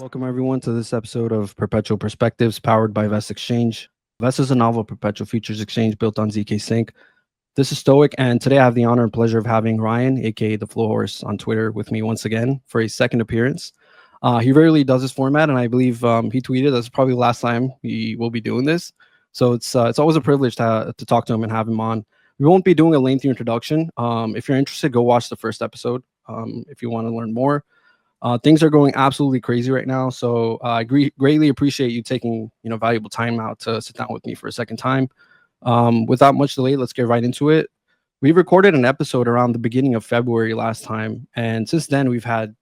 Welcome, everyone, to this episode of Perpetual Perspectives powered by Vest Exchange. Vest is a novel perpetual futures exchange built on ZK Sync. This is Stoic, and today I have the honor and pleasure of having Ryan, aka the Flow Horse, on Twitter with me once again for a second appearance. He rarely does this format, and I believe he tweeted that's probably the last time we will be doing this. So it's always a privilege to talk to him and have him on. We won't be doing a lengthy introduction. If you're interested, go watch the first episode if you want to learn more. Things are going absolutely crazy right now, so I greatly appreciate you taking valuable time out to sit down with me for a second time. Without much delay, let's get right into it. We recorded an episode around the beginning of February last time, and since then we've had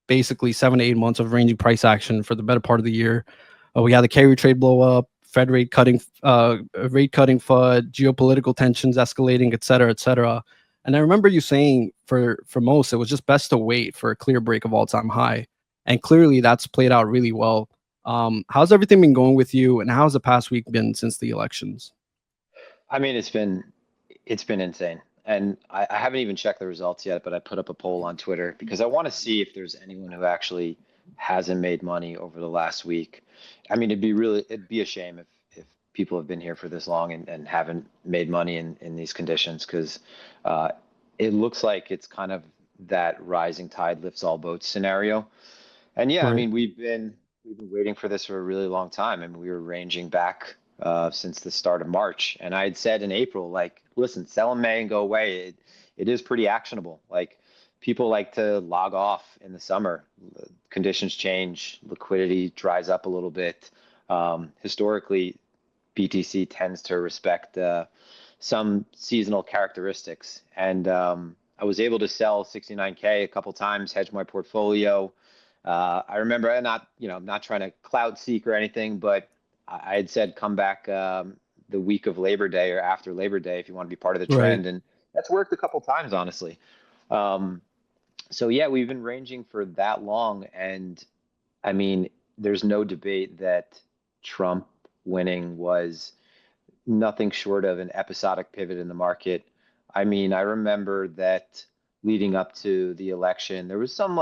basically 7 to 8 months of ranging price action for the better part of the year. We had the carry trade blow up, Fed rate cutting FUD, geopolitical tensions escalating, et cetera, et cetera. And I remember you saying for most, it was just best to wait for a clear break of all-time high. And clearly that's played out really well. How's everything been going with you, and how's the past week been since the elections? I mean, it's been insane, and I haven't even checked the results yet. But I put up a poll on Twitter because I want to see if there's anyone who actually hasn't made money over the last week. I mean, it'd be a shame if people have been here for this long and haven't made money in these conditions because uh, it looks like it's kind of that rising tide lifts all boats scenario. And yeah, I Right. mean, we've been waiting for this for a really long time. I mean, we were ranging back since the start of March, and I had said in April, like, listen, sell in May and go away. It is pretty actionable. Like, people like to log off in the summer. Conditions change, liquidity dries up a little bit. Historically, BTC tends to respect some seasonal characteristics, and I was able to sell 69K a couple times, hedge my portfolio. I remember not trying to cloud seek or anything, but I had said come back the week of Labor Day or after Labor Day if you want to be part of the Right. trend, and that's worked a couple times, honestly. Um, so yeah, we've been ranging for that long, and I mean, there's no debate that Trump winning was nothing short of an episodic pivot in the market. I mean, I remember that leading up to the election, there was some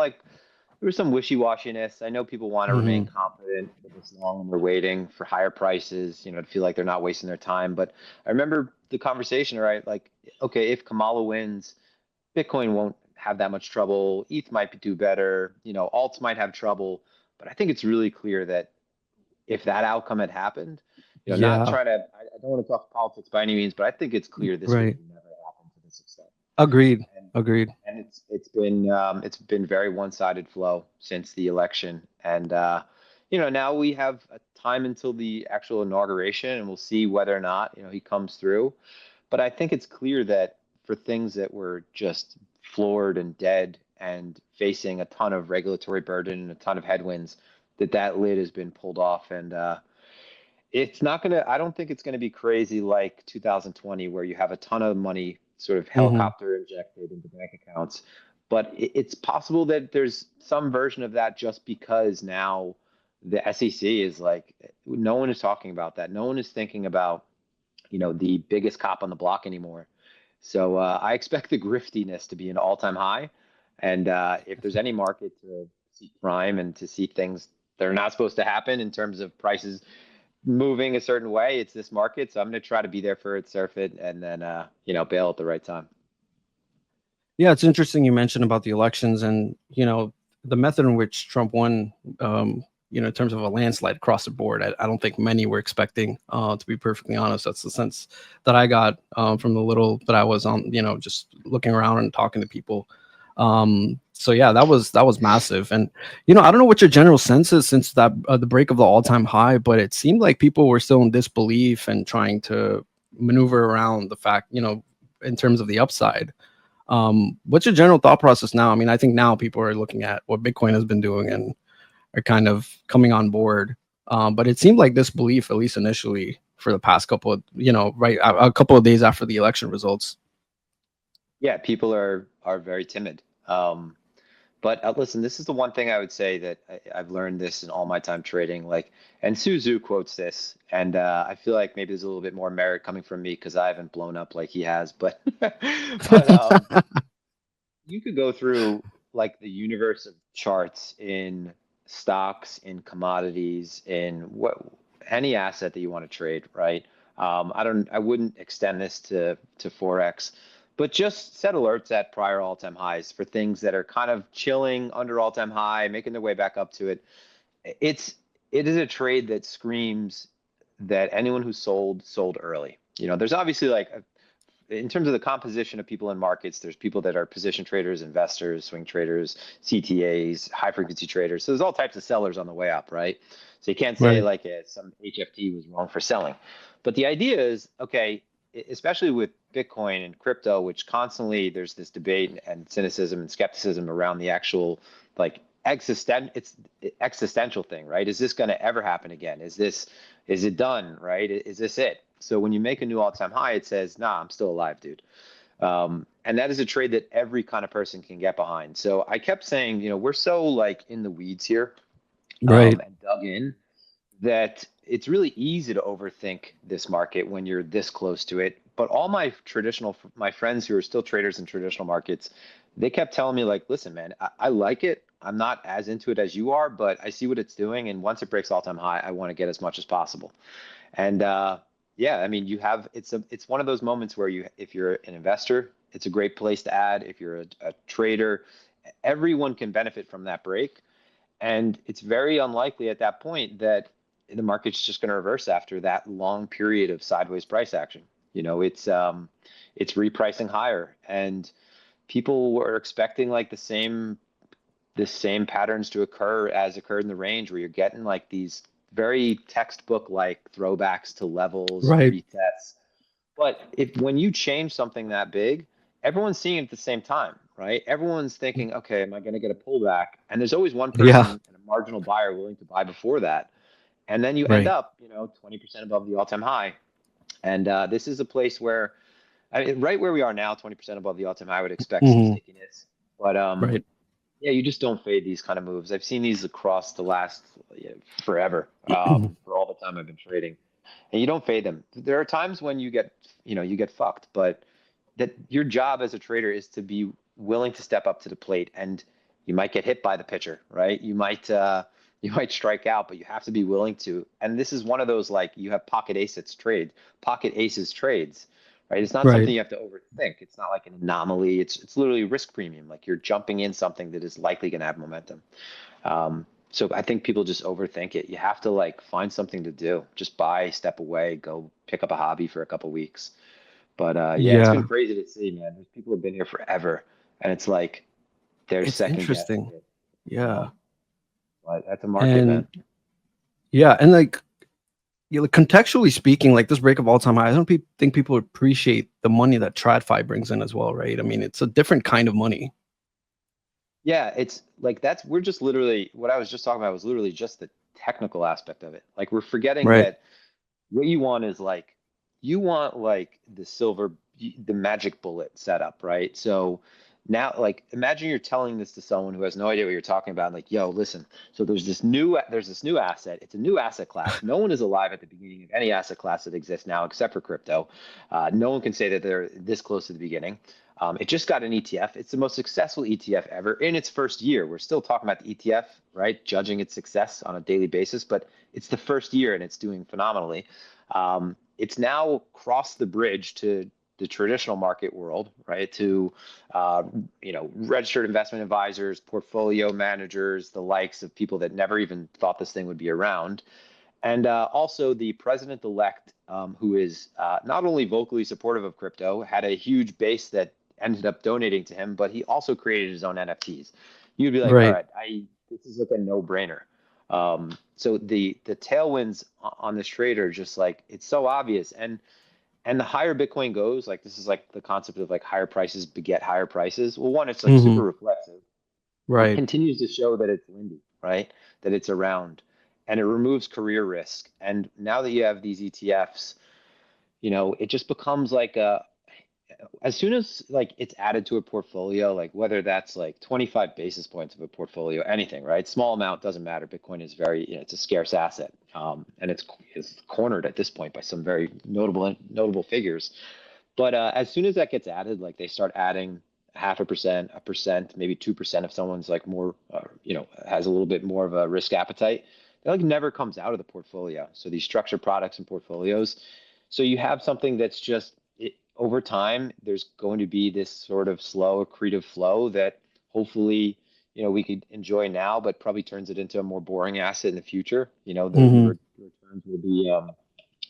wishy-washiness. I know people want to remain Hmm. confident for this long and they're waiting for higher prices, to feel like they're not wasting their time. But I remember the conversation, right? Like, okay, if Kamala wins, Bitcoin won't have that much trouble. ETH might do better. Alts might have trouble. But I think it's really clear that if that outcome had happened, not Yeah. trying to, I don't want to talk politics by any means, but I think it's clear this would Right. have never happened to this extent. Agreed. And Agreed. and it's been very one-sided flow since the election, and now we have a time until the actual inauguration, and we'll see whether or not he comes through. But I think it's clear that for things that were just floored and dead and facing a ton of regulatory burden and a ton of headwinds, that lid has been pulled off, and it's not gonna. I don't think it's gonna be crazy like 2020, where you have a ton of money sort of Hmm. helicopter injected into bank accounts. But it's possible that there's some version of that just because now the SEC is like, no one is talking about that. No one is thinking about, the biggest cop on the block anymore. So I expect the griftiness to be an all-time high. And if there's any market to see crime and to see things that are not supposed to happen in terms of prices moving a certain way, it's this market. So I'm going to try to be there for it, surf it, and then bail at the right time. Yeah, it's interesting you mentioned about the elections and the method in which Trump won. In terms of a landslide across the board, I don't think many were expecting. To be perfectly honest, that's the sense that I got from the little that I was on. Just looking around and talking to people. So yeah, that was massive. And I don't know what your general sense is since that the break of the all-time high, but it seemed like people were still in disbelief and trying to maneuver around the fact, in terms of the upside. What's your general thought process now? I mean, I think now people are looking at what Bitcoin has been doing and are kind of coming on board. But it seemed like this belief, at least initially, for the past couple of, right, a couple of days after the election results. Yeah, people are very timid. But listen, this is the one thing I would say that I've learned this in all my time trading. Like, and Suzu quotes this, and I feel like maybe there's a little bit more merit coming from me because I haven't blown up like he has. But, but you could go through like the universe of charts in stocks, in commodities, in any asset that you want to trade, right? I wouldn't extend this to Forex, but just set alerts at prior all-time highs for things that are kind of chilling under all-time high, making their way back up to it. It is a trade that screams that anyone who sold early. There's obviously like in terms of the composition of people in markets, there's people that are position traders, investors, swing traders, CTAs, high frequency traders. So there's all types of sellers on the way up, right? So you can't say Right. like some HFT was wrong for selling. But the idea is, okay, especially with Bitcoin and crypto, which constantly there's this debate and cynicism and skepticism around the actual like existential thing, right? Is this going to ever happen again? Is it done, right? Is this it? So when you make a new all-time high, it says, nah, I'm still alive, dude. And that is a trade that every kind of person can get behind. So I kept saying, we're so like in the weeds here, Right. and dug in, that it's really easy to overthink this market when you're this close to it. But all my friends who are still traders in traditional markets, they kept telling me like, listen, man, I like it. I'm not as into it as you are, but I see what it's doing. And once it breaks all-time high, I want to get as much as possible. And yeah, I mean, it's one of those moments where if you're an investor, it's a great place to add. If you're a trader, everyone can benefit from that break. And it's very unlikely at that point that the market's just going to reverse after that long period of sideways price action. It's repricing higher, and people were expecting like the same patterns to occur as occurred in the range, where you're getting like these very textbook like throwbacks to levels, Right. resets. But when you change something that big, everyone's seeing it at the same time, right? Everyone's thinking, okay, am I going to get a pullback? And there's always one Yeah. person and a marginal buyer willing to buy before that. And then you end Right. up, 20% above the all-time high. And this is a place where, I mean, right where we are now, 20% above the all-time high, I would expect some Hmm. stickiness. But Right. yeah, you just don't fade these kind of moves. I've seen these across the last forever, for all the time I've been trading, and you don't fade them. There are times when you get fucked, but that your job as a trader is to be willing to step up to the plate, and you might get hit by the pitcher, right? You might strike out, but you have to be willing to. And this is one of those like you have pocket aces trades, right? It's not Right. something you have to overthink. It's not like an anomaly. It's literally risk premium. Like you're jumping in something that is likely going to have momentum. So I think people just overthink it. You have to like find something to do. Just buy, step away, go pick up a hobby for a couple weeks. But yeah, it's been Yeah. crazy to see, man. There's people who've been here forever, and it's like they're It's second guessing interesting. it. Yeah. But that's a market, man. And yeah, and like, contextually speaking, like this break of all time high, I don't think people appreciate the money that TradFi brings in as well, right? I mean, it's a different kind of money. Yeah, it's like we're just literally what I was just talking about was literally just the technical aspect of it. Like we're forgetting Right. that what you want is like you want like the magic bullet setup, right? So now like imagine you're telling this to someone who has no idea what you're talking about, like, yo, listen, so there's this new asset. It's a new asset class. No one is alive at the beginning of any asset class that exists now except for crypto. No one can say that they're this close to the beginning. It just got an ETF. It's the most successful ETF ever in its first year. We're still talking about the ETF, right? Judging its success on a daily basis, but it's the first year and it's doing phenomenally. It's now crossed the bridge to the traditional market world, right? To registered investment advisors, portfolio managers, the likes of people that never even thought this thing would be around, and also the president-elect, who is not only vocally supportive of crypto, had a huge base that ended up donating to him, but he also created his own NFTs. You'd be like, all Right. right, this is like a no-brainer. So the tailwinds on this trade are just like it's so obvious, and the higher Bitcoin goes, like this is like the concept of like higher prices beget higher prices. Well, one, it's like Hmm. super reflexive. It Right. continues to show that it's windy, right? That it's around, and it removes career risk. And now that you have these ETFs, it just becomes like as soon as like it's added to a portfolio, like whether that's like 25 basis points of a portfolio, anything, right? Small amount doesn't matter. Bitcoin is it's a scarce asset, and it's cornered at this point by some very notable figures. But as soon as that gets added, like they start adding 0.5%, 1%, maybe 2% if someone's like more, has a little bit more of a risk appetite. That like never comes out of the portfolio. So these structured products and portfolios. So you have something that's just over time, there's going to be this sort of slow accretive flow that hopefully, we could enjoy now, but probably turns it into a more boring asset in the future. The Hmm. returns will be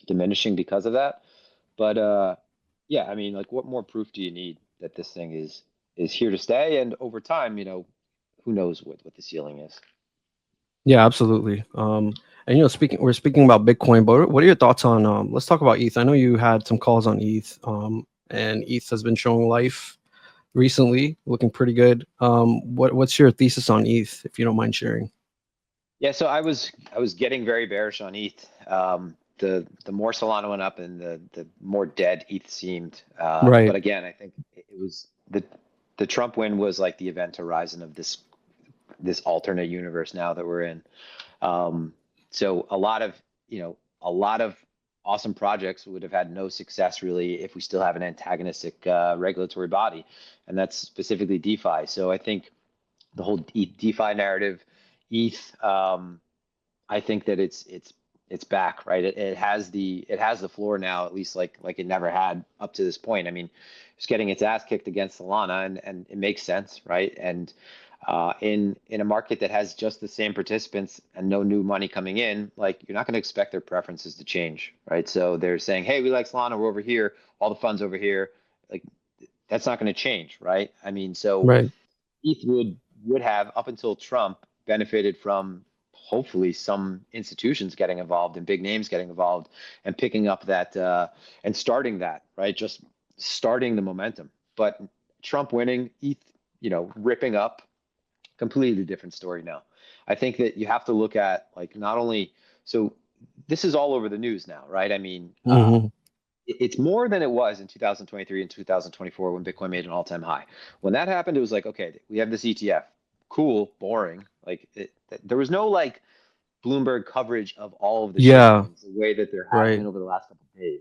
diminishing because of that. But yeah, I mean, like, what more proof do you need that this thing is here to stay? And over time, who knows what the ceiling is? Yeah, absolutely. And we're speaking about Bitcoin, but what are your thoughts on let's talk about ETH. I know you had some calls on ETH, and ETH has been showing life recently, looking pretty good. What's your thesis on ETH, if you don't mind sharing? Yeah, so I was getting very bearish on ETH. The more Solana went up and the more dead ETH seemed. But Right. again, I think it was the Trump win was like the event horizon of this alternate universe now that we're in. So a lot of awesome projects would have had no success really if we still have an antagonistic regulatory body, and that's specifically DeFi. So I think the whole DeFi narrative, ETH, I think that it's back, right? It has the floor now, at least like it never had up to this point. I mean, it's getting its ass kicked against Solana, and it makes sense, right? And in a market that has just the same participants and no new money coming in, like you're not going to expect their preferences to change, right? So they're saying, hey, we like Solana, we're over here, all the funds over here. Like that's not going to change, right? I mean, so Right. ETH would have up until Trump benefited from hopefully some institutions getting involved and big names getting involved and picking up that and starting that, right? Just starting the momentum. But Trump winning, ETH, ripping up, completely different story now. I think that you have to look at like not only so this is all over the news now, right? I mean, Hmm. it's more than it was in 2023 and 2024 when Bitcoin made an all-time high. When that happened, it was like, okay, we have this ETF. Cool, boring. Like there was no like Bloomberg coverage of all of the shit Yeah. coins the way that there has Right. been over the last couple of days.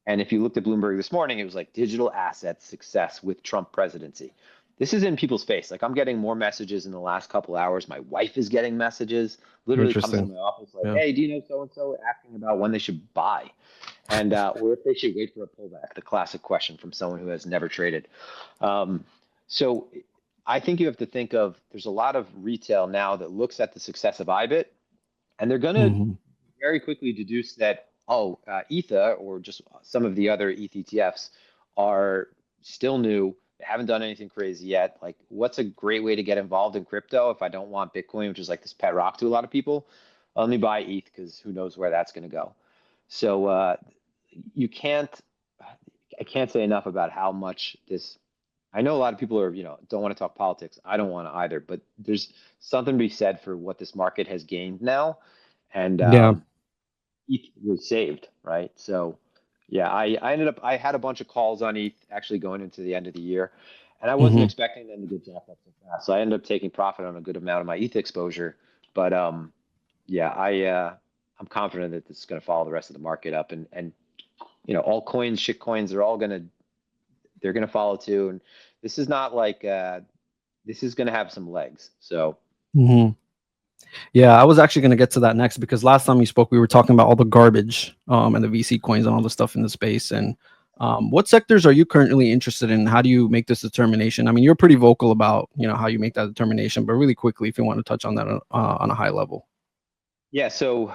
And if you looked at Bloomberg this morning, it was like digital assets success with Trump presidency. This is in people's face. Like I'm getting more messages in the last couple hours. My wife is getting messages. Literally comes in Interesting. my office like, Yeah. "Hey, do you know so and so?" Asking about when they should buy, and or if they should wait for a pullback. The classic question from someone who has never traded. Um, so I think you have to think of there's a lot of retail now that looks at the success of IBIT, and they're going to Hmm. very quickly deduce that, oh, ETHA or just some of the other ETH ETFs are still new. They haven't done anything crazy yet. Like, what's a great way to get involved in crypto if I don't want Bitcoin, which is like this pet rock to a lot of people? Let me buy ETH because who knows where that's going to go. So you can't, I can't say enough about how much this. I know a lot of people are, don't want to talk politics. I don't want to either, but there's something to be said for what this market has gained now, and Yeah. ETH was saved, right? So, yeah, I had a bunch of calls on ETH actually going into the end of the year, and I wasn't Hmm. expecting them to get jacked up so fast. So I ended up taking profit on a good amount of my ETH exposure. But yeah, I'm confident that this is going to follow the rest of the market up, and all coins, shit coins, they're gonna follow too. And this is not like this is gonna have some legs. So Hmm. Yeah, I was actually going to get to that next because last time we spoke, we were talking about all the garbage, and the VC coins and all the stuff in the space. And what sectors are you currently interested in? How do you make this determination? I mean, you're pretty vocal about how you make that determination, but really quickly, if you want to touch on that on a high level. yeah, so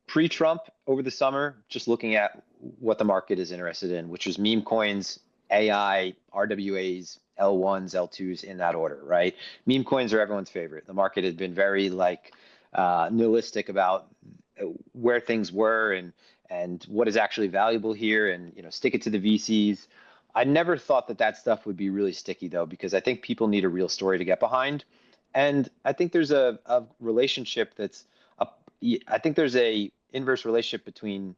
pre-Trump over the summer, just looking at what the market is interested in, which was meme coins, AI, RWAs, L1s, L2s in that order, right? Meme coins are everyone's favorite. The market has been very like nihilistic about where things were and what is actually valuable here, and stick it to the VCs. I never thought that stuff would be really sticky though, because I think people need a real story to get behind, and I think there's a relationship that's a I think there's a inverse relationship between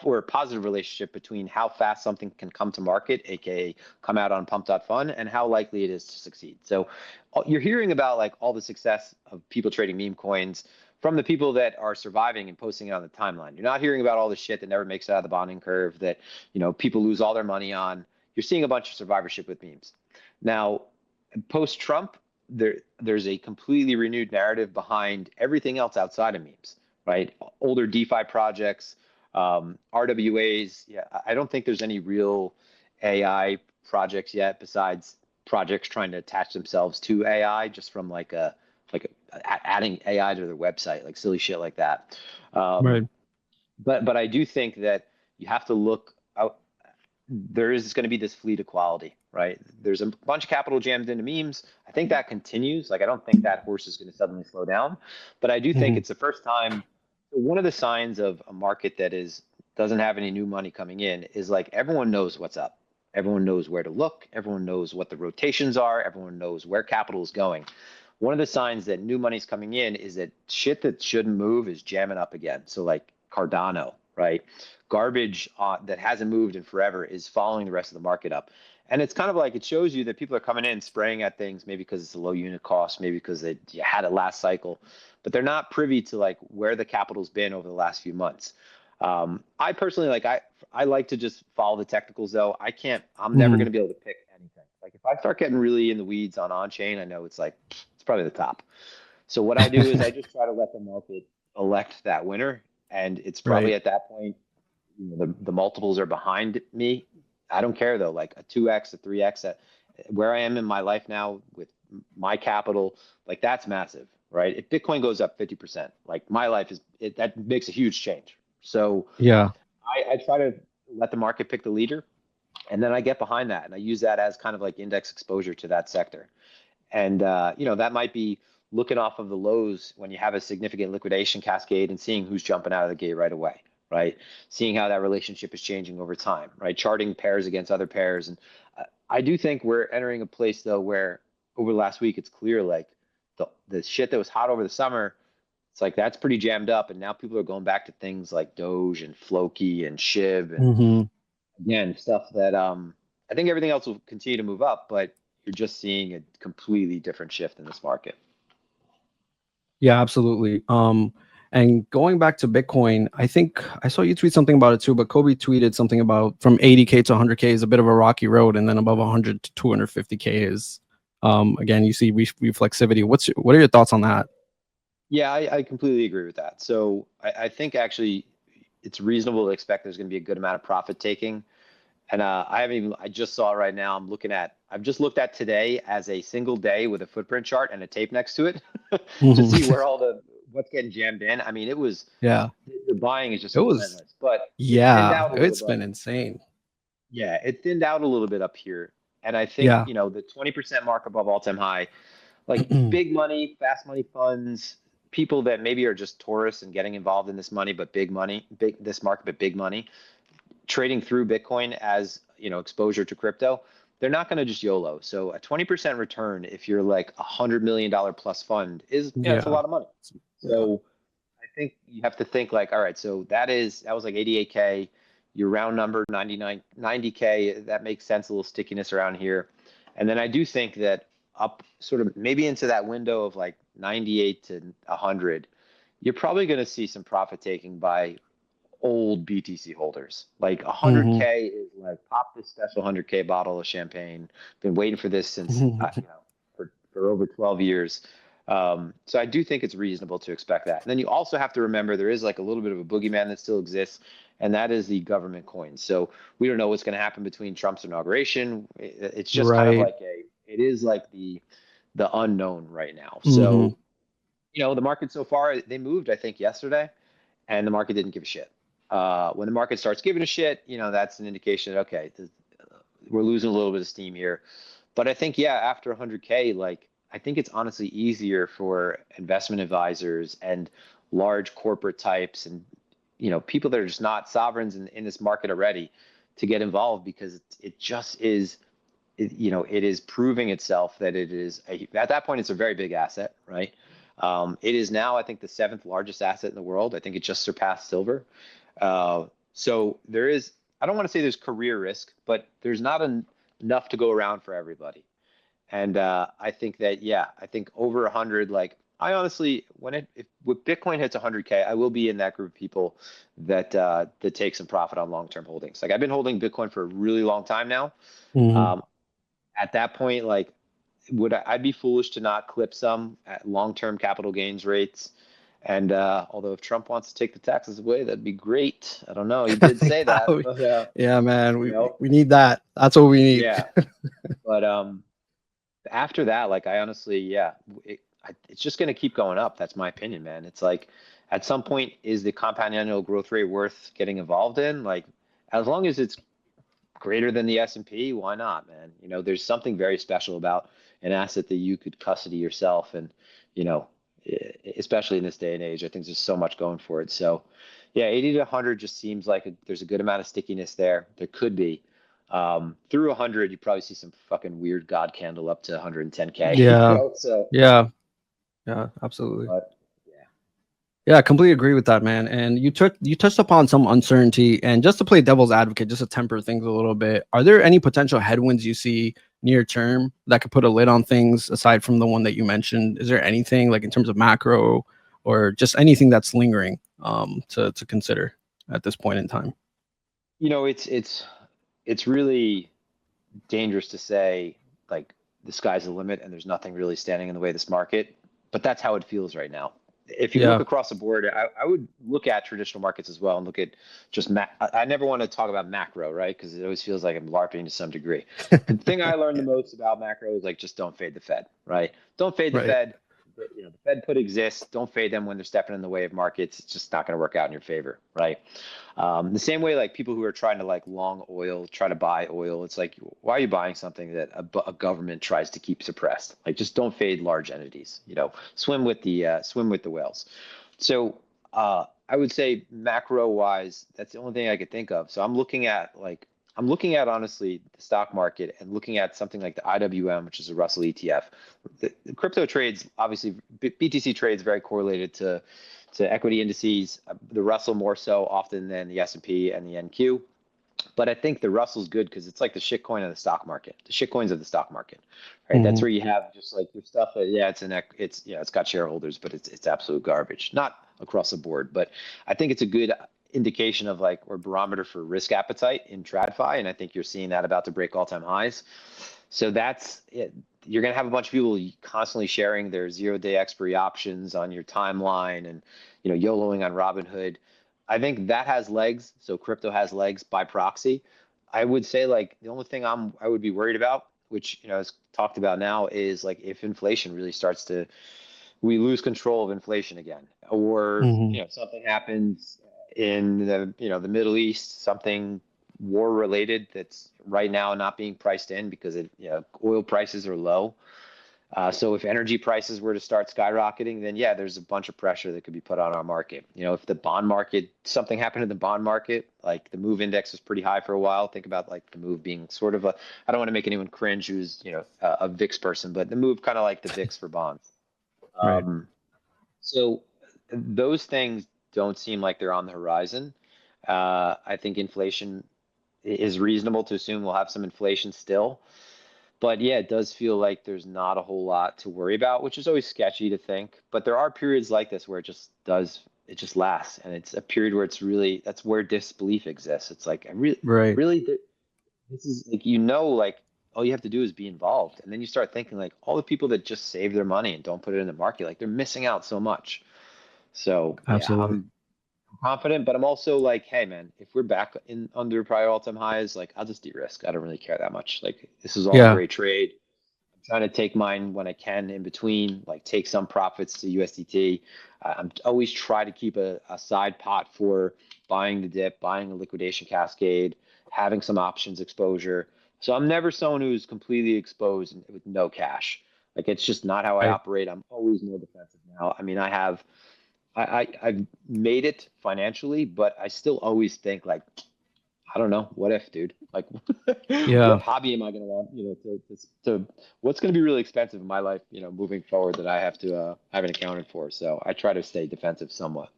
or a positive relationship between how fast something can come to market, aka come out on pump.fun, and how likely it is to succeed. So you're hearing about like all the success of people trading meme coins from the people that are surviving and posting it on the timeline. You're not hearing about all the shit that never makes it out of the bonding curve that people lose all their money on. You're seeing a bunch of survivorship with memes. Now, Post-Trump, there's a completely renewed narrative behind everything else outside of memes, right? Older DeFi projects, RWAs. Yeah, I don't think there's any real AI projects yet besides projects trying to attach themselves to AI just from adding AI to their website, like silly shit like that. Right. But I do think that you have to look out. There is going to be this fleet equality, right? There's a bunch of capital jammed into memes. I think that continues. Like, I don't think that horse is going to suddenly slow down, but I do think Mhm. it's the first time. One of the signs of a market that doesn't have any new money coming in is like everyone knows what's up. Everyone knows where to look. Everyone knows what the rotations are. Everyone knows where capital is going. One of the signs that new money's coming in is that shit that shouldn't move is jamming up again. So like Cardano, right? Garbage that hasn't moved in forever is following the rest of the market up. And it's kind of like it shows you that people are coming in spraying at things, maybe because it's a low unit cost, maybe because you had it last cycle, but they're not privy to like where the capital's been over the last few months. I personally I like to just follow the technicals though. I'm never going Mhm. to be able to pick anything. Like if I start getting really in the weeds on chain, I know it's like it's probably the top. So what I do is I just try to let the market elect that winner, and it's probably Right. at that point, the multiples are behind me. I don't care though, like a 2x, a 3x, where I am in my life now with my capital, like that's massive, right? If Bitcoin goes up 50%, like my life that makes a huge change. So Yeah. I try to let the market pick the leader, and then I get behind that, and I use that as kind of like index exposure to that sector. And that might be looking off of the lows when you have a significant liquidation cascade and seeing who's jumping out of the gate right away, right? Seeing how that relationship is changing over time, right? Charting pairs against other pairs. And I do think we're entering a place though where over the last week it's clear like the shit that was hot over the summer, it's like that's pretty jammed up, and now people are going back to things like Doge and Floki and Shiv and Mhm. again, stuff that I think everything else will continue to move up, but you're just seeing a completely different shift in this market. Yeah, absolutely. And going back to Bitcoin, I think I saw you tweet something about it too, but Kobe tweeted something about from 80K to 100K is a bit of a rocky road, and then above 100 to 250K is, again, you see reflexivity. What are your thoughts on that? Yeah, I completely agree with that. So I think actually it's reasonable to expect there's going to be a good amount of profit taking. And I just saw right now, I've just looked at today as a single day with a footprint chart and a tape next to it to Mhm. see what's getting jammed in. I mean, Yeah, the buying is just it was. relentless, but it thinned Yeah, out a little it's bit. been insane. Yeah, it thinned out a little bit up here. And I think, Yeah. the 20% mark above all-time high, like big money, fast money funds, people that maybe are just tourists and getting involved in this money, but this market, but big money, trading through Bitcoin as, exposure to crypto, they're not going to just YOLO. So a 20% return, if you're like $100 million plus fund it's a Yeah. lot of money. Yeah. So I think you have to think like, all right, so that was like 88K, your round number 90K, that makes sense, a little stickiness around here. And then I do think that up sort of maybe into that window of like 98 to 100, you're probably going to see some profit taking by old BTC holders. Like Mhm. 100K is like pop this special 100K bottle of champagne. Been waiting for this since for over 12 years. So I do think it's reasonable to expect that. And then you also have to remember there is like a little bit of a boogeyman that still exists, and that is the government coins. So we don't know what's going to happen between Trump's inauguration. It's just kind of Right. like it is like the unknown right now. Mhm. So the market so far they moved I think yesterday, and the market didn't give a shit. When the market starts giving a shit, that's an indication that okay, we're losing a little bit of steam here. But I think yeah, after 100K, like I think it's honestly easier for investment advisors and large corporate types and people that are just not sovereigns in this market already to get involved because it just is it is proving itself that at that point it's a very big asset, right? It is now I think the seventh largest asset in the world. I think it just surpassed silver. So there is, I don't want to say there's career risk, but there's not enough to go around for everybody. And I think that, yeah, I think over 100, like I honestly, if Bitcoin hits 100K, I will be in that group of people that take some profit on long-term holdings. Like I've been holding Bitcoin for a really long time now. Mhm. Um, at that point, like I'd be foolish to not clip some at long-term capital gains rates. And although if Trump wants to take the taxes away, that'd be great. I don't know. He did say that, but Yeah, man, you know, we need that. That's what we need. yeah. But after that, like I honestly, yeah, it's just going to keep going up. That's my opinion, man. It's like at some point, is the compound annual growth rate worth getting involved in? Like as long as it's greater than the S&P, why not, man? You know, there's something very special about an asset that you could custody yourself, and you know, especially in this day and age, I think there's so much going for it. So, yeah, 80 to 100 just seems like there's a good amount of stickiness there. There could be. Through 100, you probably see some fucking weird God candle up to 110K. You Yeah, know, so yeah, yeah, absolutely. but yeah. Yeah, I completely agree with that, man. And you touched upon some uncertainty, and just to play devil's advocate, just to temper things a little bit, are there any potential headwinds you see near term that could put a lid on things aside from the one that you mentioned? Is there anything like in terms of macro or just anything that's lingering to consider at this point in time? You know, it's really dangerous to say like the sky's the limit and there's nothing really standing in the way of this market, but that's how it feels right now. If you look Yeah, across the board, I would look at traditional markets as well and look at just I never want to talk about macro, right? Because it always feels like I'm LARPing to some degree. The thing I learned the most about macro is like just don't fade the Fed, right? Don't fade the right. Fed. You know, the Fed put exists. Don't fade them when they're stepping in the way of markets. It's just not going to work out in your favor, right? The same way, like people who are trying to like long oil, try to buy oil. It's like, why are you buying something that a government tries to keep suppressed? Like, just don't fade large entities. You know, swim with the whales. So I would say macro wise, that's the only thing I could think of. So I'm looking at honestly the stock market and looking at something like the IWM, which is a Russell ETF. The crypto trades, obviously, BTC trades very correlated to equity indices. The Russell more so often than the S&P and the NQ. But I think the Russell's good because it's like the shitcoin of the stock market. The shitcoins of the stock market, right? That's Mhm. where you have just like your stuff. Yeah, it's got shareholders, but it's absolute garbage. Not across the board, but I think it's a good indication of like or barometer for risk appetite in TradFi, and I think you're seeing that about to break all-time highs. So that's it. You're going to have a bunch of people constantly sharing their 0-day expiry options on your timeline and, you know, YOLOing on Robinhood. I think that has legs. So crypto has legs by proxy. I would say like the only thing I would be worried about, which, you know, is talked about now, is like if inflation really starts to, we lose control of inflation again, or, Mhm. you know, something happens in the, you know, the Middle East, something war related that's right now not being priced in because you know, oil prices are low. So if energy prices were to start skyrocketing, then yeah, there's a bunch of pressure that could be put on our market. You know, if the bond market, something happened in the bond market, like the MOVE index was pretty high for a while. Think about like the MOVE being sort of I don't want to make anyone cringe who's, you know, a VIX person, but the MOVE kind of like the VIX for bonds. Right. Um, so those things don't seem like they're on the horizon. I think inflation is reasonable to assume we'll have some inflation still. But yeah, it does feel like there's not a whole lot to worry about, which is always sketchy to think. But there are periods like this where it just lasts. And it's a period where that's where disbelief exists. It's like, Right. really, this is like, you know, like all you have to do is be involved. And then you start thinking like all the people that just save their money and don't put it in the market, like they're missing out so much. So yeah, Absolutely. I'm confident, but I'm also like, hey man, if we're back in under prior all-time highs, like I'll just de-risk. I don't really care that much. Like this is all a Yeah. great trade. I'm trying to take mine when I can in between, like take some profits to USDT. I'm always try to keep a side pot for buying the dip, buying a liquidation cascade, having some options exposure. So I'm never someone who's completely exposed with no cash. Like it's just not how I Right. operate. I'm always more defensive now. I mean, I've made it financially, but I still always think like, I don't know, what if, dude? Like, Yeah. what hobby am I gonna want? You know, to what's gonna be really expensive in my life? You know, moving forward that I haven't accounted for. So I try to stay defensive somewhat.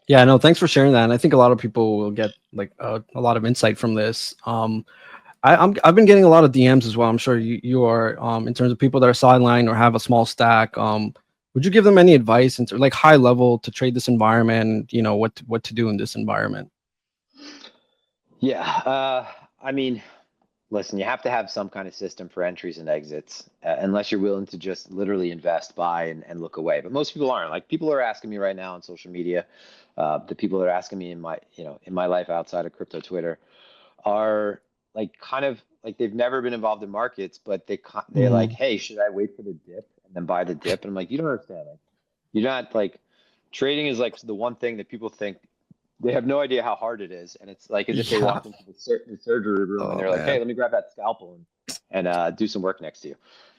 Yeah, no, thanks for sharing that. And I think a lot of people will get like a lot of insight from this. I've been getting a lot of DMs as well. I'm sure you are in terms of people that are sidelined or have a small stack. Would you give them any advice into like high level to trade this environment? You know what to do in this environment? Yeah, I mean, listen, you have to have some kind of system for entries and exits, unless you're willing to just literally invest, buy, and look away. But most people aren't. Like people are asking me right now on social media, the people that are asking me in my, in my life outside of crypto Twitter are like kind of like they've never been involved in markets, but they're like, Mhm. hey, should I wait for the dip and then buy the dip? And I'm like, you don't understand. Like, you're not like trading is like the one thing that people think they have no idea how hard it is, and it's like as if they Yeah. walked into the surgery room and Oh they're like, "Hey, man. let me grab that scalpel and do some work next to you."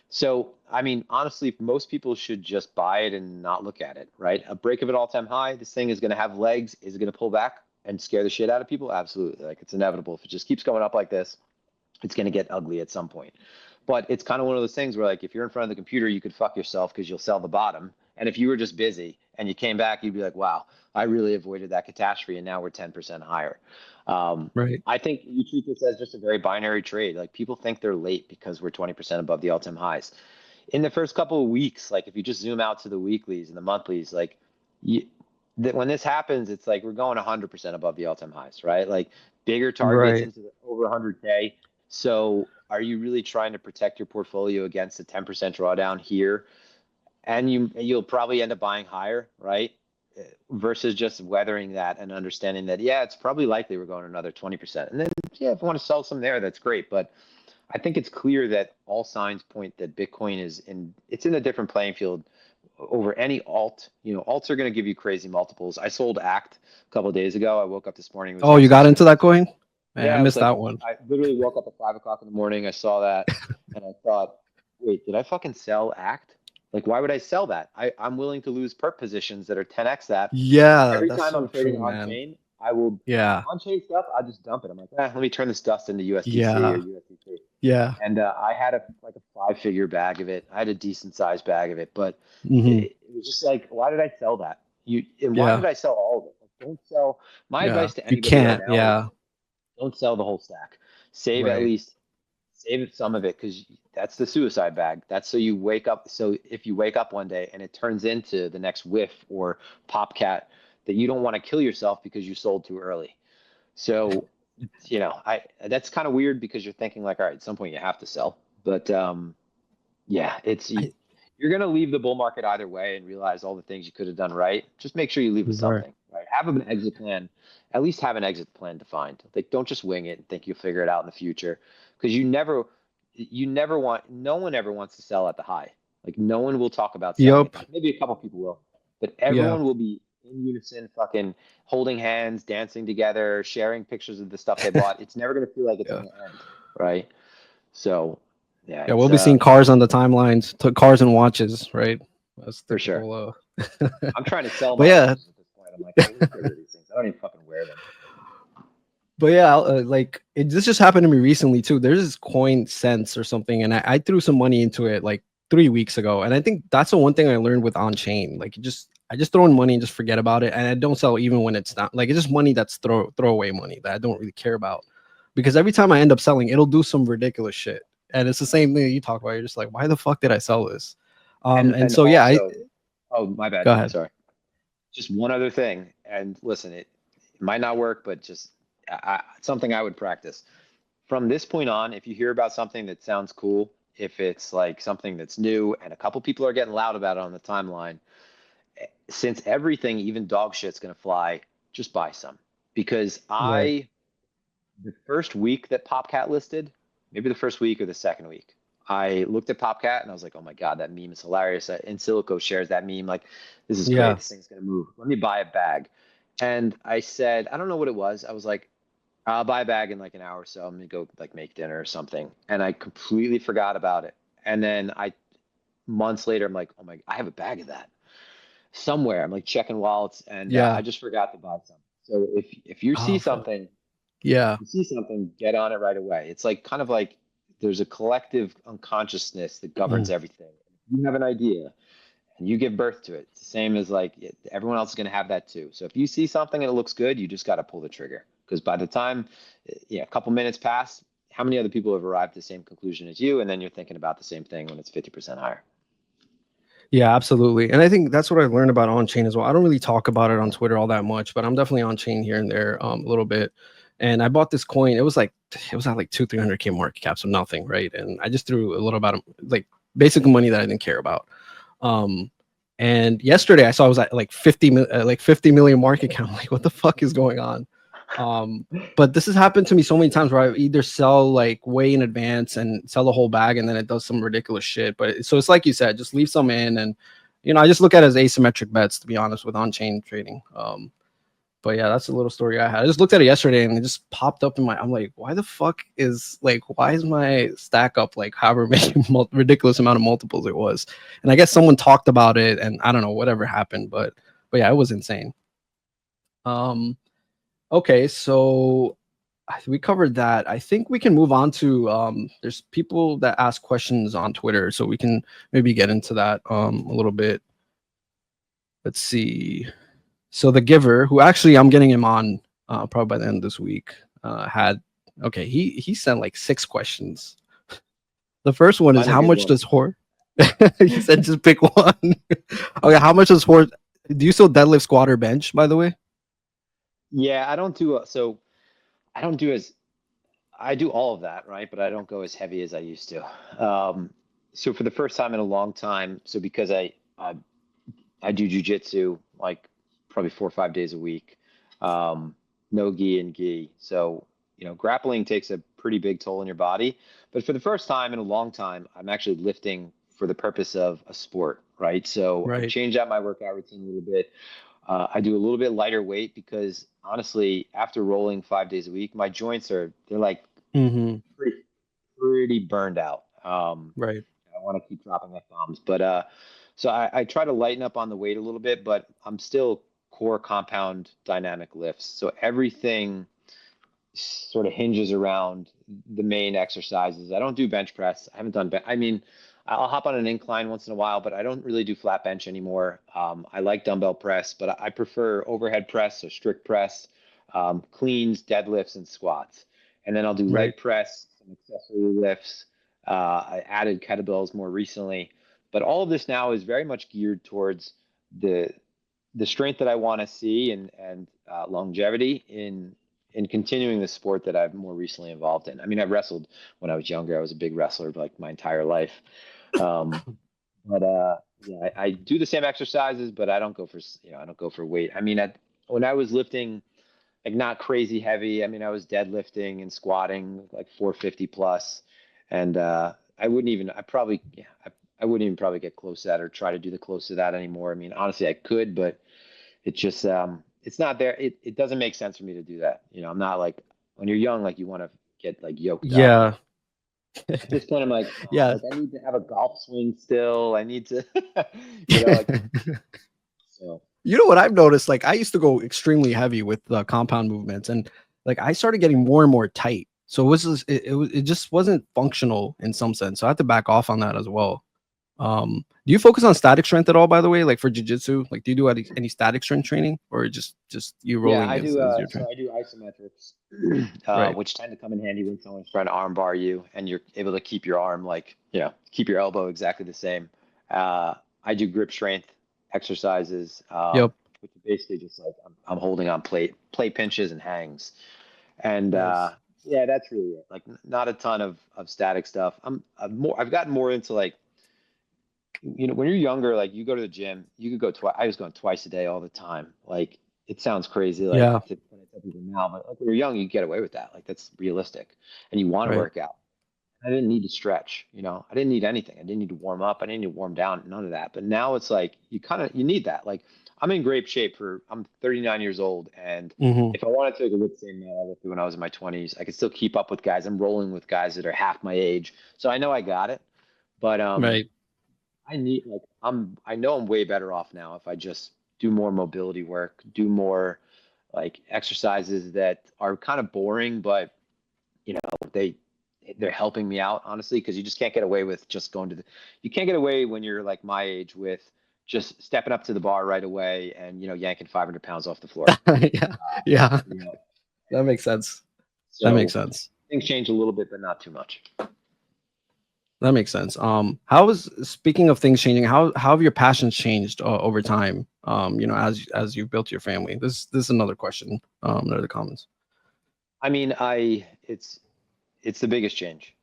So, I mean, honestly, most people should just buy it and not look at it, right? A break of an all-time high, this thing is going to have legs. Is it going to pull back and scare the shit out of people? Absolutely. Like it's inevitable. If it just keeps going up like this, it's going to get ugly at some point. But it's kind of one of those things where, like, if you're in front of the computer, you could fuck yourself because you'll sell the bottom. And if you were just busy and you came back, you'd be like, wow, I really avoided that catastrophe. And now we're 10% higher. Right. I think you treat this as just a very binary trade. Like, people think they're late because we're 20% above the all time highs. In the first couple of weeks, like, if you just zoom out to the weeklies and the monthlies, like, when this happens, it's like we're going 100% above the all time highs, right? Like, bigger targets Right. into the over 100K. So are you really trying to protect your portfolio against a 10% drawdown here? And you'll probably end up buying higher, right? Versus just weathering that and understanding that, yeah, it's probably likely we're going another 20%. And then, yeah, if you want to sell some there, that's great. But I think it's clear that all signs point that Bitcoin it's in a different playing field over any alt. Alts are going to give you crazy multiples. I sold ACT a couple of days ago. I woke up this morning, it was Oh, up you got into 600. that coin? Man, I Yeah, it was missed like, that one. I literally woke up at 5 o'clock in the morning. I saw that and I thought, wait, did I fucking sell ACT? Like, why would I sell that? I'm willing to lose perp positions that are 10x that. Yeah, Every that's time I'm so trading true, on man. chain, I will, Yeah. on chain stuff, I'll just dump it. I'm like, let me turn this dust into USDC or Yeah. USDT. Yeah. And I had like a 5-figure bag of it. I had a decent sized bag of it, but Hmm. it was just like, why did I sell that? And why Yeah. did I sell all of it? Like, don't sell. My Yeah. advice to You anybody right can't. now is Yeah. don't sell the whole stack. Save at Right. least save some of it because that's the suicide bag. That's so you wake up. So if you wake up one day and it turns into the next whiff or popcat, that you don't want to kill yourself because you sold too early. So, I that's kind of weird because you're thinking like, all right, at some point you have to sell. But yeah, I, you're gonna leave the bull market either way and realize all the things you could have done right. Just make sure you leave with right. something, right? Have an exit plan. At least have an exit plan defined. Like, don't just wing it and think you'll figure it out in the future, because no one ever wants to sell at the high. Like, no one will talk about selling at Yup. the high. Maybe a couple people will, but Yeah. everyone will be in unison, fucking holding hands, dancing together, sharing pictures of the stuff they bought. It's never gonna feel like it's Yeah. gonna end, right? So, yeah, Yeah. it's We'll be seeing cars on the timelines, cars and watches, right? That's for sure. typical. I'm trying to sell But my yeah, watches at this point. I'm like, hey, let me get rid of these things. I don't even fucking wear them. but yeah, this just happened to me recently too. There's this coin Sense or something, and I threw some money into it like 3 weeks ago. And I think that's the one thing I learned with on chain. Like, I just throw in money and just forget about it, and I don't sell even when it's not like it's just money that's throwaway money that I don't really care about. Because every time I end up selling, it'll do some ridiculous shit, and it's the same thing that you talk about. You're just like, why the fuck did I sell this? And And so yeah, also, oh, my bad, go dude. ahead. Sorry. Just one other thing. And listen, it might not work, but just something I would practice. From this point on, if you hear about something that sounds cool, if it's like something that's new and a couple people are getting loud about it on the timeline, since everything, even dog shit's going to fly, just buy some. Because Right. the first week that PopCat listed, maybe the first week or the second week, I looked at PopCat and I was like, oh my God, that meme is hilarious. Insilico shares that meme. Like, this is great. Yeah. This thing's going to move. Let me buy a bag. And I said, I don't know what it was. I was like, I'll buy a bag in like an hour or so. I'm going to go like make dinner or something. And I completely forgot about it. And then months later, I'm like, oh my, I have a bag of that somewhere. I'm like checking wallets and I Yeah. just forgot to buy some. So if you see Oh fuck. something, Yeah. get on it right away. It's like kind of like there's a collective unconsciousness that governs Mm. everything. If you have an idea and you give birth to it, it's the same as like everyone else is going to have that too. So if you see something and it looks good, you just got to pull the trigger, because by the time, yeah, a couple minutes pass, how many other people have arrived at the same conclusion as you? And then you're thinking about the same thing when it's 50% higher. Yeah, absolutely. And I think that's what I learned about on chain as well. I don't really talk about it on Twitter all that much, but I'm definitely on chain here and there a little bit. And I bought this coin. It was like it was at like 200-300K market cap, so nothing, right? And I just threw a little about like basic money that I didn't care about. And yesterday I saw it was at like 50 million market cap. I'm like, what the fuck is going on? But this has happened to me so many times where I either sell like way in advance and sell the whole bag, and then it does some ridiculous shit. But so it's like you said, just leave some in, and I just look at it as asymmetric bets, to be honest, with on-chain trading. But yeah, that's a little story I had. I just looked at it yesterday and it just popped up in I'm like, why is my stack up like however many ridiculous amount of multiples it was? And I guess someone talked about it and I don't know, whatever happened, but yeah, it was insane. Okay, so we covered that. I think we can move on to there's people that ask questions on Twitter, so we can maybe get into that a little bit. Let's see. So the giver, who actually I'm getting him on probably by the end of this week, he sent like 6 questions. The first one is, how much does Hort? He said just pick one. Okay, how much does Hort? Do you still deadlift, squat, or bench, by the way? Yeah, I don't do I do all of that, right? But I don't go as heavy as I used to. So for the first time in a long time, so because I do jujitsu like probably 4 or 5 days a week, no gi and gi. So, grappling takes a pretty big toll on your body. But for the first time in a long time, I'm actually lifting for the purpose of a sport, right? So I changed out my workout routine a little bit. I do a little bit lighter weight because honestly, after rolling 5 days a week, my joints they're like pretty burned out. Right. I want to keep dropping F-bombs, but so I try to lighten up on the weight a little bit, but I'm still core compound dynamic lifts. So everything sort of hinges around the main exercises. I don't do bench press. I haven't done I mean, I'll hop on an incline once in a while, but I don't really do flat bench anymore. I like dumbbell press, but I prefer overhead press, so strict press, cleans, deadlifts, and squats. And then I'll do leg press, some accessory lifts. I added kettlebells more recently, but all of this now is very much geared towards the strength that I want to see and longevity in continuing the sport that I've more recently involved in. I mean, I've wrestled when I was younger. I was a big wrestler like my entire life. Yeah, I do the same exercises, but I don't go for weight. I mean, when I was lifting, like not crazy heavy, I mean, I was deadlifting and squatting like 450 plus, and I wouldn't even probably get close to that or try to do the close to that anymore. I mean, honestly, I could, but it just it's not there. It doesn't make sense for me to do that. I'm not like when you're young, like you want to get like yoked up. At this point, I'm like, like I need to have a golf swing still. I need to, so. You know what I've noticed? Like I used to go extremely heavy with the compound movements, and like I started getting more and more tight. So it just wasn't functional in some sense. So I had to back off on that as well. Do you focus on static strength at all, by the way? Like for jiu-jitsu, like do you do any static strength training, or just you rolling? Yeah, I do. So I do isometrics, which tend to come in handy when someone's trying to arm bar you, and you're able to keep your arm keep your elbow exactly the same. I do grip strength exercises, which is basically just like I'm holding on plate pinches and hangs, and yeah, that's really it. Like not a ton of static stuff. I've gotten more into like. When you're younger, like you go to the gym, you could go twice. I was going twice a day all the time. Like it sounds crazy, like when I tell people now, but like when you're young, you get away with that. Like that's realistic, and you want to work out. I didn't need to stretch. I didn't need anything. I didn't need to warm up. I didn't need to warm down. None of that. But now it's like you need that. Like I'm in great shape I'm 39 years old, and if I wanted to go the same man I lifted when I was in my 20s, I could still keep up with guys. I'm rolling with guys that are half my age, so I know I got it. But I know I'm way better off now if I just do more mobility work, do more like exercises that are kind of boring, but they're helping me out, honestly, because you just can't get away with just you can't get away when you're like my age with just stepping up to the bar right away and yanking 500 pounds off the floor. Yeah. That makes sense. So that makes sense. Things change a little bit, but not too much. That makes sense. Speaking of things changing, how have your passions changed over time? As you've built your family. This is another question. Under the comments. I mean, it's the biggest change.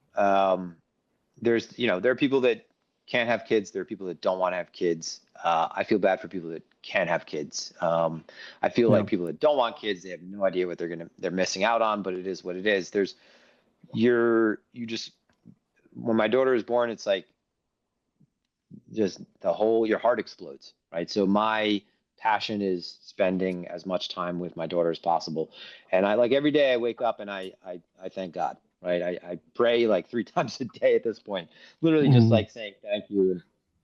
There's, there are people that can't have kids. There are people that don't want to have kids. I feel bad for people that can have kids. I feel Yeah. like people that don't want kids, they have no idea what they're missing out on, but it is what it is. You just, when my daughter was born, it's like just your heart explodes, right? So my passion is spending as much time with my daughter as possible. And I like every day I wake up and I thank God, right? I pray like 3 times a day at this point, literally just Mhm. like saying thank you.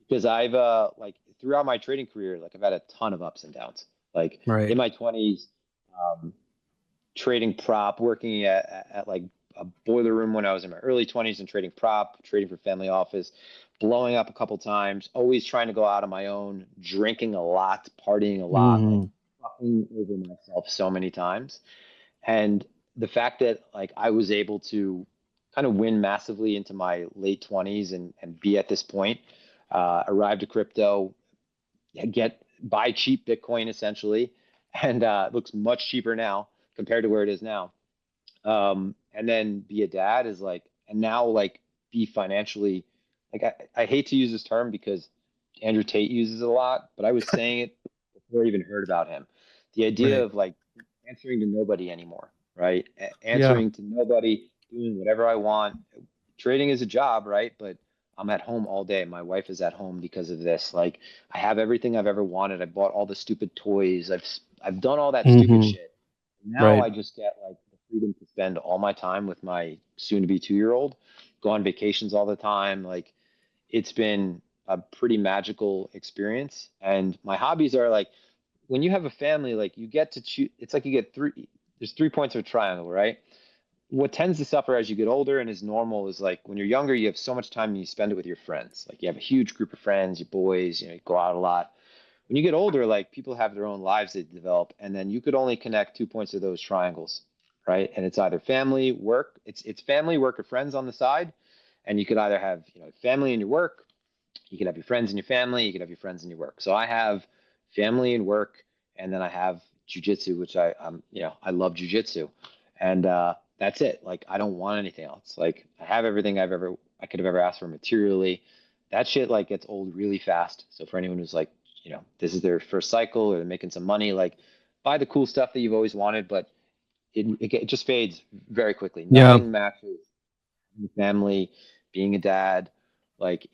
Because I've like throughout my trading career, like I've had a ton of ups and downs. Like Right. in my 20s, um, trading prop, working at like a boiler room when I was in my early 20s and trading prop, trading for family office, blowing up a couple times, always trying to go out on my own, drinking a lot, partying a lot, like Mhm. fucking over myself so many times. And the fact that like I was able to kind of win massively into my late 20s and be at this point, arrived at crypto, buy cheap Bitcoin essentially, and it looks much cheaper now compared to where it is now. And then be a dad is like, and now like be financially, like I hate to use this term because Andrew Tate uses it a lot, but I was saying it before I even heard about him. The idea Right. of like answering to nobody anymore, right? Yeah. Answering to nobody, doing whatever I want. Trading is a job, right? But I'm at home all day. My wife is at home because of this. Like I have everything I've ever wanted. I bought all the stupid toys. I've done all that stupid Mhm. shit. Now Right. I just get like the freedom to spend all my time with my soon to be 2 year old, go on vacations all the time. Like it's been a pretty magical experience. And my hobbies are like when you have a family, like you get to choose, it's like you get there's 3 points of a triangle, right? What tends to suffer as you get older and is normal is like when you're younger, you have so much time and you spend it with your friends. Like you have a huge group of friends, your boys, you go out a lot. When you get older, like people have their own lives they develop, and then you could only connect 2 points of those triangles, right? And it's either family, work, it's family, work, or friends on the side. And you could either have, family in your work, you could have your friends in your family, you could have your friends in your work. So I have family and work, and then I have jujitsu, which I love jujitsu, and that's it. Like I don't want anything else. Like I have everything I could have ever asked for materially. That shit like gets old really fast. So for anyone who's like, this is their first cycle or they're making some money, like buy the cool stuff that you've always wanted, but it just fades very quickly. Yeah. Nothing matches family, being a dad. Like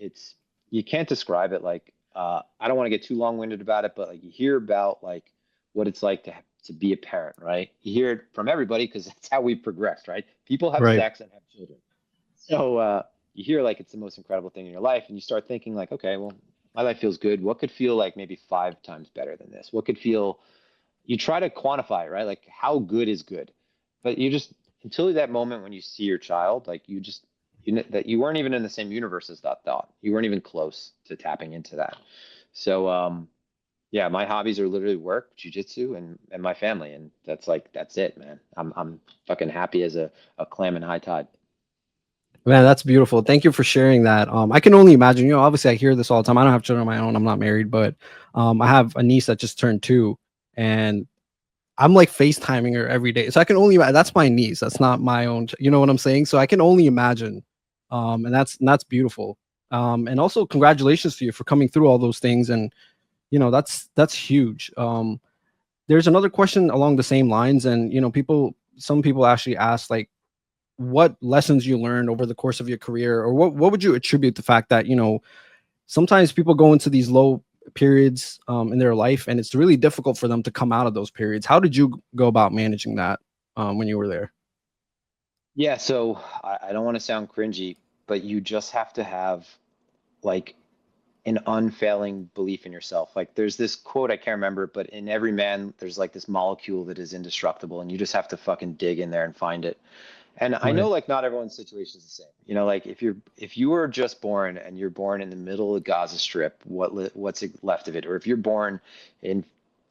you can't describe it. Like I don't want to get too long-winded about it, but like you hear about like what it's like to be a parent, right? You hear it from everybody because that's how we've progressed, right? People have Right. sex and have children. So you hear like it's the most incredible thing in your life, and you start thinking like, okay, well, my life feels good. What could feel like maybe 5 times better than this? What could feel? You try to quantify it, right? Like how good is good, but you just until that moment when you see your child, like that you weren't even in the same universe as that thought. You weren't even close to tapping into that. So yeah, my hobbies are literally work, jujitsu, and my family, and that's it, man. I'm fucking happy as a clam in high tide. Man, that's beautiful. Thank you for sharing that. I can only imagine, obviously I hear this all the time. I don't have children of my own. I'm not married, but I have a niece that just turned 2, and I'm like FaceTiming her every day. So I can only that's my niece. That's not my own. You know what I'm saying? So I can only imagine. And that's beautiful. And also congratulations to you for coming through all those things. And that's huge. There's another question along the same lines, and some people actually ask like what lessons you learned over the course of your career, or what would you attribute the fact that sometimes people go into these low periods in their life, and it's really difficult for them to come out of those periods. How did you go about managing that when you were there? Yeah, so I don't want to sound cringy, but you just have to have like an unfailing belief in yourself. Like there's this quote, I can't remember, but in every man, there's like this molecule that is indestructible, and you just have to fucking dig in there and find it. And I know Right. like not everyone's situation is the same. Like if you were just born and you're born in the middle of Gaza Strip, what's left of it? Or if you're born in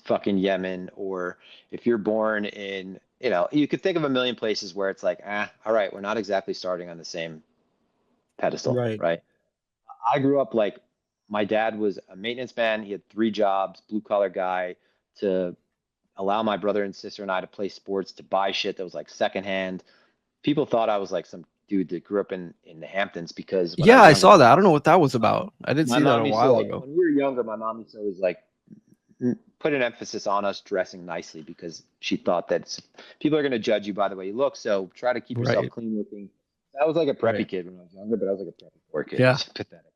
fucking Yemen, or if you're born in, you could think of a million places where it's like, all right, we're not exactly starting on the same pedestal, Right. right? I grew up like my dad was a maintenance man. He had 3 jobs, blue collar guy, to allow my brother and sister and I to play sports, to buy shit that was like secondhand. People thought I was like some dude that grew up in the Hamptons because when I Yeah, was I younger, saw that. I don't know what that was about. I did my see that a mom used to while like ago. when we were younger. My mom used to always like put an emphasis on us dressing nicely because she thought that people are going to judge you by the way you look. So try to keep yourself Right, clean looking. I was like a preppy right. kid when I was younger, but I was like a preppy poor kid. It Yeah. was pathetic.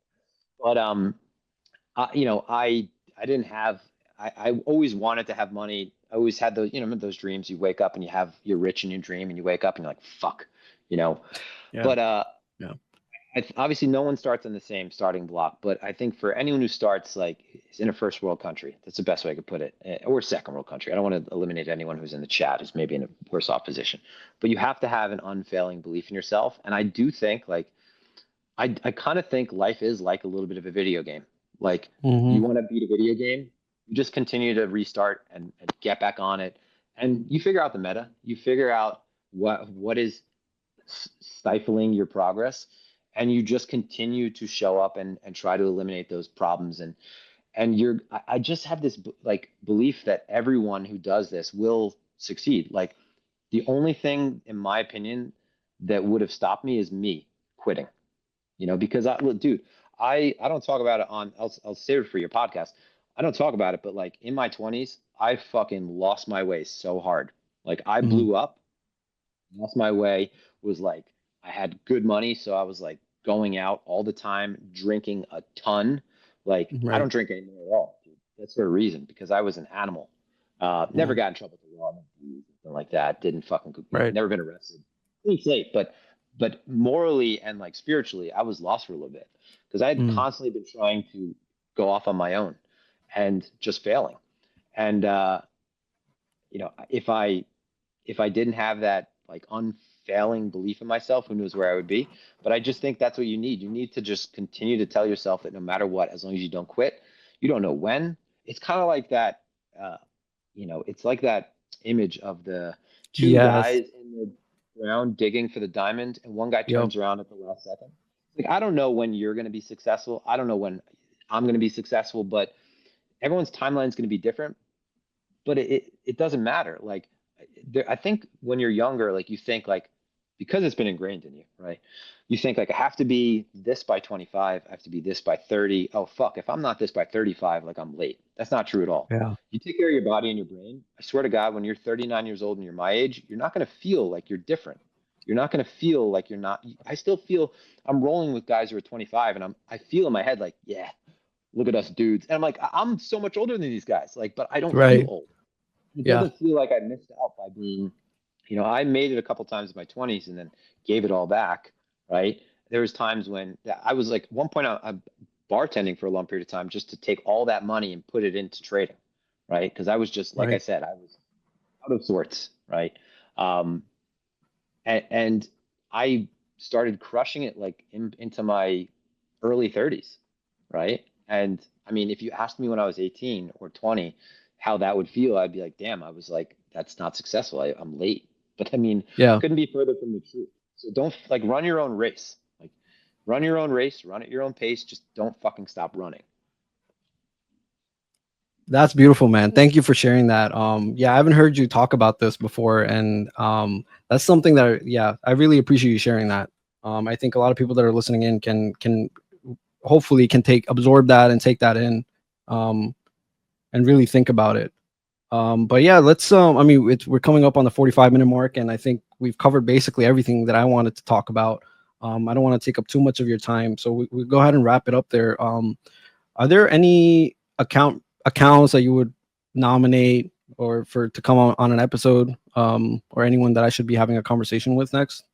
But you know, I didn't have. I always wanted to have money. I always had those, you know, those dreams. You wake up and you're rich in your dream, and you wake up and you're like, fuck, you know. Yeah. But Yeah. obviously no one starts on the same starting block, but I think for anyone who starts like is in a first world country, that's the best way I could put it, or second world country. I don't want to eliminate anyone who's in the chat who's maybe in a worse off position, but you have to have an unfailing belief in yourself. And I do think like I kind of think life is like a little bit of a video game. Like Hmm. you want to beat a video game, you just continue to restart and get back on it, and you figure out the meta. You figure out what is stifling your progress, and you just continue to show up and try to eliminate those problems. And I just have this like belief that everyone who does this will succeed. Like the only thing, in my opinion, that would have stopped me is me quitting. You know, because look, dude, I don't talk about it on. I'll save it for your podcast. I don't talk about it, but like in my 20s, I fucking lost my way so hard. Like I Hmm. blew up, lost my way. Was like I had good money, so I was like going out all the time, drinking a ton. Like I Right. don't drink anymore at all, dude. That's for a reason because I was an animal. Never Mm. got in trouble with the law, anything like that. Didn't fucking, you know, Right. never been arrested. Clean slate, but morally and like spiritually, I was lost for a little bit because I had Mm. constantly been trying to go off on my own and just failing. And you know, if I didn't have that like unfailing belief in myself, who knows where I would be? But I just think that's what you need. You need to just continue to tell yourself that no matter what, as long as you don't quit, you don't know when. It's kind of like that, uh, you know, it's like that image of the two Yes. guys in the ground digging for the diamond, and one guy Yep. turns around at the last second. Like, I don't know when you're going to be successful. I don't know when I'm going to be successful, but everyone's timeline is going to be different, but it doesn't matter. Like I think when you're younger, like you think like because it's been ingrained in you, right? You think like I have to be this by 25, I have to be this by 30. Oh fuck, if I'm not this by 35, like I'm late. That's not true at all. Yeah. You take care of your body and your brain. I swear to God, when you're 39 years old and you're my age, you're not going to feel like you're different. You're not going to feel like you're not. I still feel I'm rolling with guys who are 25, and I feel in my head like, yeah, look at us dudes. And I'm like, I'm so much older than these guys. Like, but I don't feel Right. old. It Yeah. doesn't feel like I missed out by being, you know, I made it a couple times in my 20s and then gave it all back, right? There was times when I was like, one point I'm bartending for a long period of time just to take all that money and put it into trading, right? Because I was just, like I Right. said, I was out of sorts, right? Um, and I started crushing it like into my early 30s, right? And I mean, if you asked me when I was 18 or 20 how that would feel, I'd be like, damn, I was like, that's not successful. I'm late. But I mean, Yeah. couldn't be further from the truth. So don't like run your own race. Like run your own race, run at your own pace. Just don't fucking stop running. That's beautiful, man. Thank you for sharing that. Yeah, I haven't heard you talk about this before, and that's something that, yeah, I really appreciate you sharing that. I think a lot of people that are listening in can hopefully can absorb that and take that in, um, and really think about it. But yeah, let's. I mean, we're coming up on the 45-minute mark, and I think we've covered basically everything that I wanted to talk about. I don't want to take up too much of your time, so we go ahead and wrap it up there. Are there any accounts that you would nominate or for to come on an episode, or anyone that I should be having a conversation with next?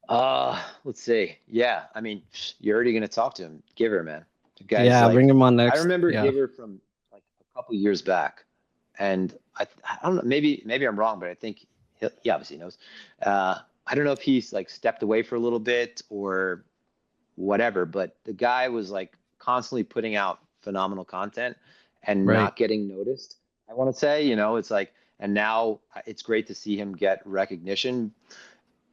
Let's see. Yeah, I mean, you're already gonna talk to him. Giver, man. The guy's Yeah, bring like, him on I next. remember Yeah. Giver from like a couple years back, and I don't know, maybe I'm wrong, but I think he obviously knows. I don't know if he's like stepped away for a little bit or whatever, but the guy was like constantly putting out phenomenal content and Right. not getting noticed. I want to say, you know, it's like, and now it's great to see him get recognition.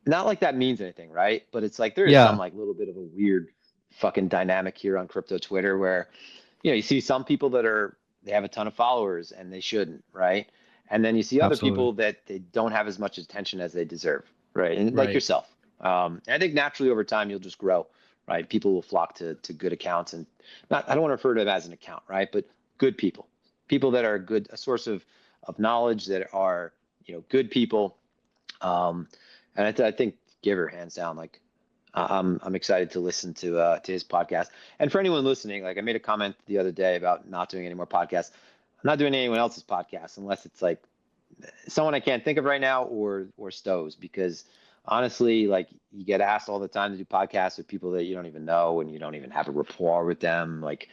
Not like that means anything, right? But it's like there is some Yeah. like little bit of a weird fucking dynamic here on crypto Twitter where, you know, you see some people that they have a ton of followers and they shouldn't, right? And then you see other Absolutely. people that they don't have as much attention as they deserve, right? And like Right. yourself. And I think naturally over time you'll just grow, right? People will flock to good accounts, and not, I don't want to refer to them as an account, right? But good people, people that are good, a source of knowledge, that are, you know, good people. And I think Giver, hands down, like I'm excited to listen to his podcast. And for anyone listening, like I made a comment the other day about not doing any more podcasts. I'm not doing anyone else's podcast unless it's like someone I can't think of right now, or Stowe's, because honestly, like you get asked all the time to do podcasts with people that you don't even know and you don't even have a rapport with them. Like,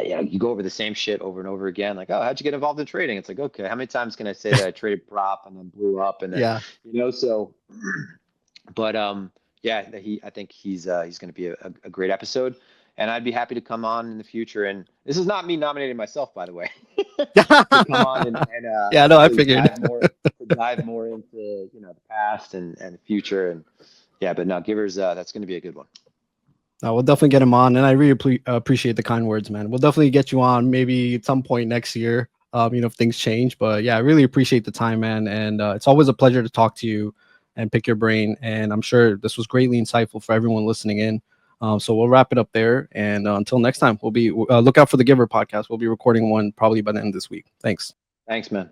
you know, you go over the same shit over and over again. Like, oh, how'd you get involved in trading? It's like, okay, how many times can I say that I traded prop and then blew up and then, Yeah. you know, so, but yeah, I think he's going to be a great episode, and I'd be happy to come on in the future. And this is not me nominating myself, by the way, to come on and Yeah, no, I actually figured. dive more into, you know, the past and the future. And yeah, but no, Givers, that's going to be a good one. We'll definitely get him on, and I really appreciate the kind words, man. We'll definitely get you on maybe at some point next year, you know, if things change. But yeah, I really appreciate the time, man, and it's always a pleasure to talk to you and pick your brain. And I'm sure this was greatly insightful for everyone listening in. So we'll wrap it up there, and until next time, we'll be look out for the Giver podcast. We'll be recording one probably by the end of this week. Thanks. Thanks, man.